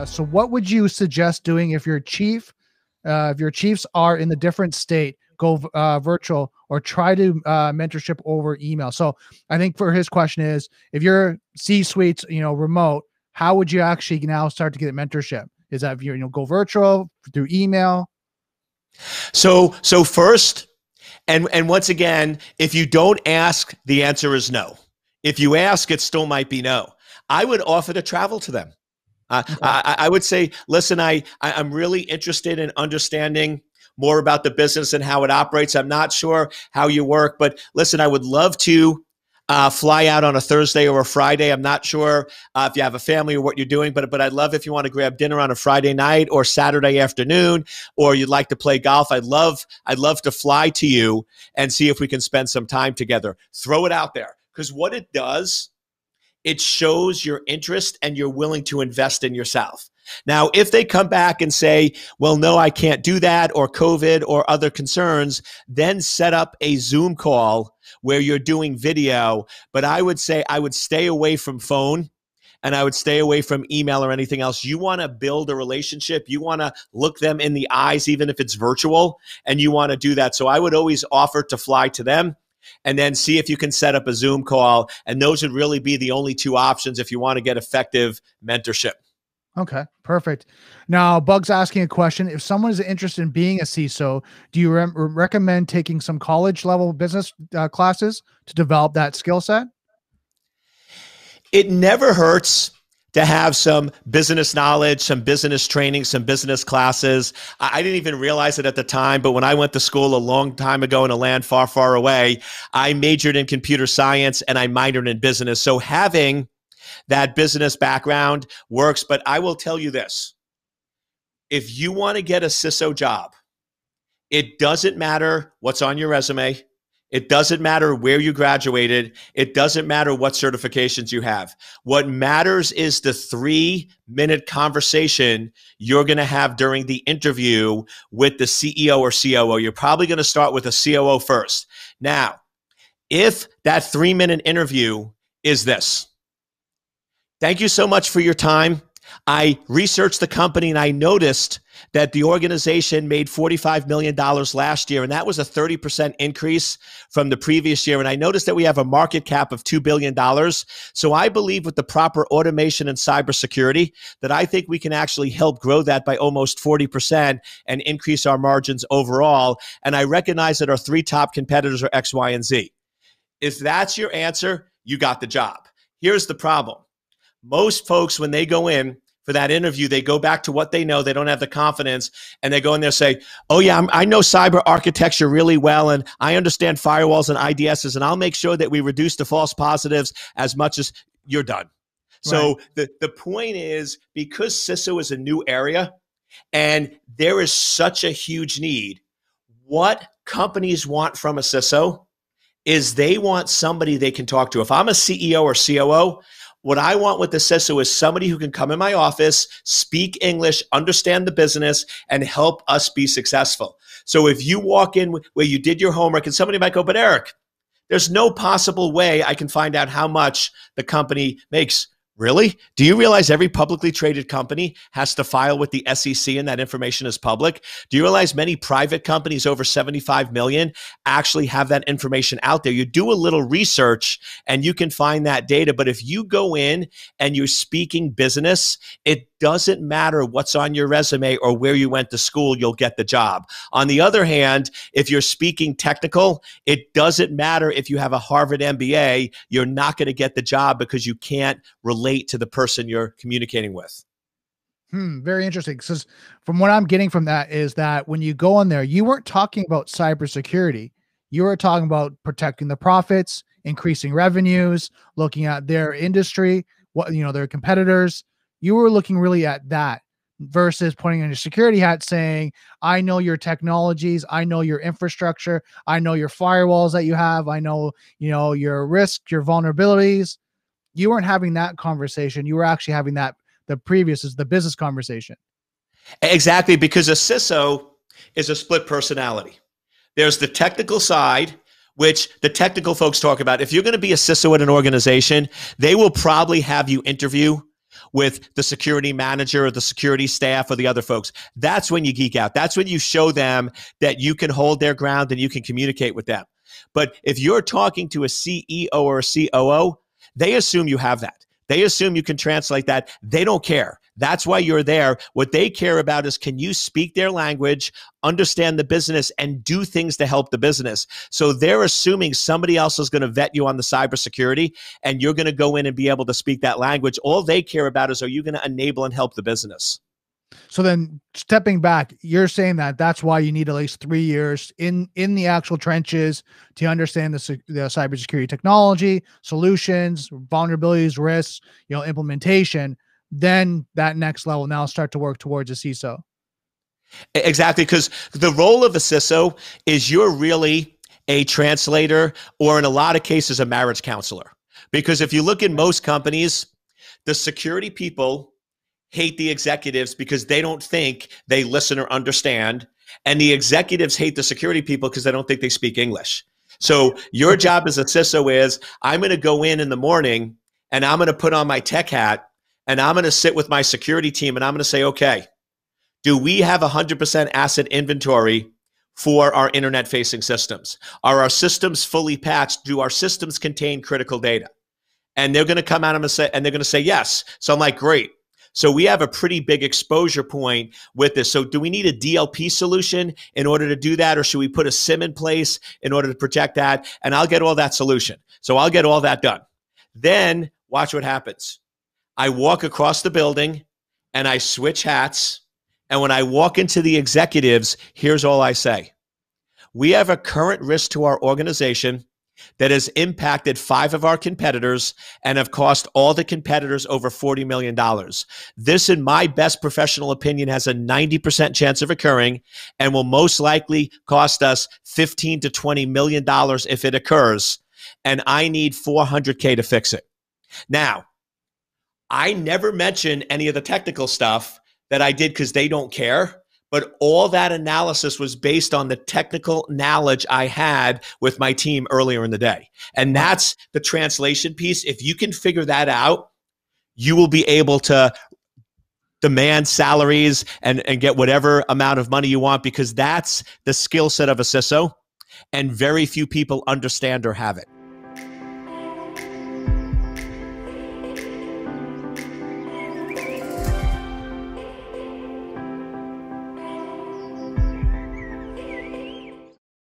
So what would you suggest doing if your chiefs are in the different state, go virtual or try to mentorship over email? So I think for his question is, if your C-suite's, remote, how would you actually now start to get mentorship? Is that, go virtual through email? So first, and once again, if you don't ask, the answer is no. If you ask, it still might be no. I would offer to travel to them. Okay. I would say, listen, I'm really interested in understanding more about the business and how it operates. I'm not sure how you work, but listen, I would love to fly out on a Thursday or a Friday. I'm not sure if you have a family or what you're doing, but I'd love if you want to grab dinner on a Friday night or Saturday afternoon, or you'd like to play golf. I'd love to fly to you and see if we can spend some time together. Throw it out there, because what it does, it shows your interest and you're willing to invest in yourself. Now, if they come back and say, well, no, I can't do that, or COVID or other concerns, then set up a Zoom call where you're doing video. But I would say I would stay away from phone and I would stay away from email or anything else. You want to build a relationship. You want to look them in the eyes, even if it's virtual, and you want to do that. So I would always offer to fly to them and then see if you can set up a Zoom call. And those would really be the only two options if you want to get effective mentorship. Okay, perfect. Now, Bug's asking a question. If someone is interested in being a CISO, do you recommend taking some college level business classes to develop that skill set? It never hurts to have some business knowledge, some business training, some business classes. I didn't even realize it at the time, but when I went to school a long time ago in a land far, far away, I majored in computer science and I minored in business. So having that business background works. But I will tell you this: if you want to get a CISO job, it doesn't matter what's on your resume. It doesn't matter where you graduated. It doesn't matter what certifications you have. What matters is the 3-minute conversation you're going to have during the interview with the CEO or COO. You're probably going to start with a COO first. Now, if that 3-minute interview is this: thank you so much for your time. I researched the company and I noticed that the organization made $45 million last year, and that was a 30% increase from the previous year. And I noticed that we have a market cap of $2 billion. So I believe with the proper automation and cybersecurity that I think we can actually help grow that by almost 40% and increase our margins overall. And I recognize that our 3 top competitors are X, Y, and Z. If that's your answer, you got the job. Here's the problem. Most folks, when they go in for that interview, they go back to what they know. They don't have the confidence, and they go in there and say, oh yeah, I know cyber architecture really well, and I understand firewalls and IDSs, and I'll make sure that we reduce the false positives as much as you're done. So the point is, because CISO is a new area and there is such a huge need, what companies want from a CISO is they want somebody they can talk to. If I'm a CEO or COO, what I want with the CISO is somebody who can come in my office, speak English, understand the business, and help us be successful. So if you walk in where you did your homework, and somebody might go, but Eric, there's no possible way I can find out how much the company makes. Really? Do you realize every publicly traded company has to file with the SEC and that information is public? Do you realize many private companies over 75 million actually have that information out there? You do a little research and you can find that data. But if you go in and you're speaking business, it doesn't matter what's on your resume or where you went to school, you'll get the job. On the other hand, if you're speaking technical, it doesn't matter if you have a Harvard MBA, you're not going to get the job because you can't relate to the person you're communicating with. Very interesting. Because from what I'm getting from that is that when you go on there, you weren't talking about cybersecurity. You were talking about protecting the profits, increasing revenues, looking at their industry, their competitors. You were looking really at that versus putting on your security hat saying, I know your technologies, I know your infrastructure, I know your firewalls that you have, I know, your risk, your vulnerabilities. You weren't having that conversation. You were actually having the previous is the business conversation. Exactly, because a CISO is a split personality. There's the technical side, which the technical folks talk about. If you're going to be a CISO at an organization, they will probably have you interview with the security manager or the security staff or the other folks. That's when you geek out. That's when you show them that you can hold their ground and you can communicate with them. But if you're talking to a CEO or a COO, they assume you have that. They assume you can translate that. They don't care. That's why you're there. What they care about is, can you speak their language, understand the business, and do things to help the business? So they're assuming somebody else is going to vet you on the cybersecurity, and you're going to go in and be able to speak that language. All they care about is, are you going to enable and help the business? So then, stepping back, you're saying that that's why you need at least 3 years in the actual trenches to understand the cybersecurity technology, solutions, vulnerabilities, risks, implementation. Then that next level now start to work towards a CISO. Exactly, because the role of a CISO is you're really a translator, or in a lot of cases, a marriage counselor. Because if you look in most companies, the security people hate the executives because they don't think they listen or understand. And the executives hate the security people because they don't think they speak English. So your job as a CISO is, I'm going to go in the morning and I'm going to put on my tech hat and I'm going to sit with my security team and I'm going to say, okay, do we have 100% asset inventory for our internet facing systems? Are our systems fully patched? Do our systems contain critical data? And they're going to come out and say, they're going to say yes. So I'm like, great. So we have a pretty big exposure point with this. So do we need a DLP solution in order to do that? Or should we put a SIM in place in order to protect that? And I'll get all that solution. So I'll get all that done. Then watch what happens. I walk across the building and I switch hats. And when I walk into the executives, here's all I say. We have a current risk to our organization that has impacted 5 of our competitors and have cost all the competitors over $40 million. This, in my best professional opinion, has a 90% chance of occurring and will most likely cost us $15 to $20 million if it occurs. And I need $400K to fix it. Now, I never mention any of the technical stuff that I did because they don't care. But all that analysis was based on the technical knowledge I had with my team earlier in the day. And that's the translation piece. If you can figure that out, you will be able to demand salaries and get whatever amount of money you want, because that's the skill set of a CISO. And very few people understand or have it.